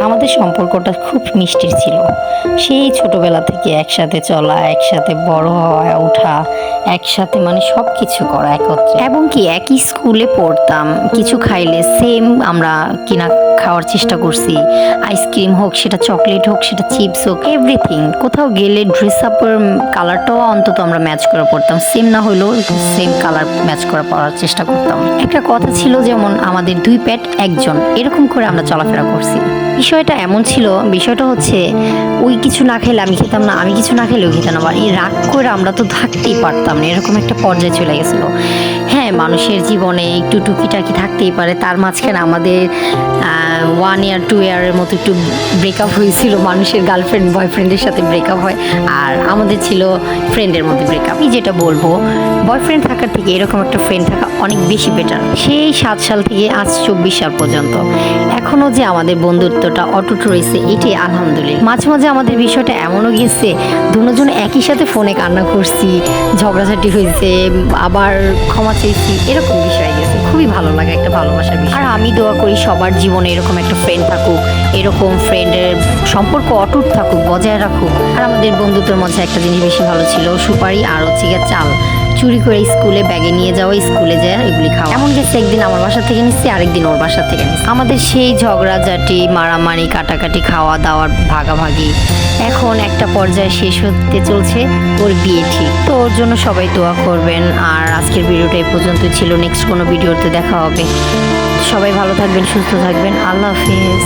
আমাদের সম্পর্কটা খুব মিষ্টির ছিল। সেই ছোটবেলা থেকে একসাথে চলা, একসাথে বড় হওয়া, ওঠা, একসাথে মানে সব কিছু করা একত্রে, এবং কি একই স্কুলে পড়তাম। কিছু খাইলে সেম আমরা কিনা খাওয়ার চেষ্টা করছি। আইসক্রিম হোক, সেটা চকলেট হোক, সেটা চিপস হোক, এভরিথিং। কোথাও গেলে ড্রেস আপের কালারটাও অন্তত আমরা ম্যাচ করে পড়তাম, সেম না হলেও সেম কালার ম্যাচ করে পড়ার চেষ্টা করতাম। একটা কথা ছিল, যেমন আমাদের দুই পেট একজন, এরকম করে আমরা চলাফেরা করছি। বিষয়টা এমন ছিল, বিষয়টা হচ্ছে ওই কিছু না খেলে আমি খেতাম না, আমি কিছু না খেলে ওই খেতাম না, আর এই রাগ করে আমরা তো থাকতেই পারতাম না, এরকম একটা পর্যায়ে চলে গেছিলো। হ্যাঁ, মানুষের জীবনে একটু টুকিটাকি থাকতেই পারে। তার মাঝখানে আমাদের 1 ইয়ার 2 ইয়ারের মতো একটু ব্রেকআপ হয়েছিল। মানুষের গার্লফ্রেন্ড বয়ফ্রেন্ডের সাথে ব্রেকআপ হয়, আর আমাদের ছিল ফ্রেন্ডের মধ্যে ব্রেকআপ। আমি যেটা বলবো, বয়ফ্রেন্ড থাকার থেকে এরকম একটা ফ্রেন্ড থাকা অনেক বেশি বেটার। সেই 7 সাল থেকে আজ 24 সাল পর্যন্ত এখনও যে আমাদের বন্ধুত্বটা অটুট রয়েছে, এটাই আলহামদুলিল্লাহ। মাঝে মাঝে আমাদের বিষয়টা এমনও গেছে, দুজন একই সাথে ফোনে কান্না করছি, ঝগড়াঝাটি হয়েছে, আবার ক্ষমা চেয়েছি, এরকম বিষয় গেছে। খুবই ভালো লাগে, একটা ভালোবাসার বিষয়। আর আমি দোয়া করি সবার জীবনে এরকম একটা ফ্রেন্ড থাকুক, এরকম ফ্রেন্ডের সম্পর্ক অটুট থাকুক, বজায় রাখুক। আর আমাদের বন্ধুত্বের মধ্যে একটা জিনিস বেশি ভালো ছিল, সুপারি আর হচ্ছে গিয়ে চাল চুরি করে স্কুলে ব্যাগে নিয়ে যাওয়া, স্কুলে যায় এগুলি খাওয়া। এমন গেছে একদিন আমার বাসা থেকে নিচ্ছি, আরেকদিন ওর বাসা থেকে নিচ্ছি। আমাদের সেই ঝগড়াঝাটি, মারামারি, কাটাকাটি, খাওয়া দাওয়ার ভাগাভাগি এখন একটা পর্যায়ে শেষ হতে চলছে। ওর বিয়ে ঠিক, তো ওর জন্য সবাই দোয়া করবেন। আর আজকের ভিডিওটা এই পর্যন্ত ছিল, নেক্সট কোনো ভিডিওতে দেখা হবে। সবাই ভালো থাকবেন, সুস্থ থাকবেন, আল্লাহ হাফিজ।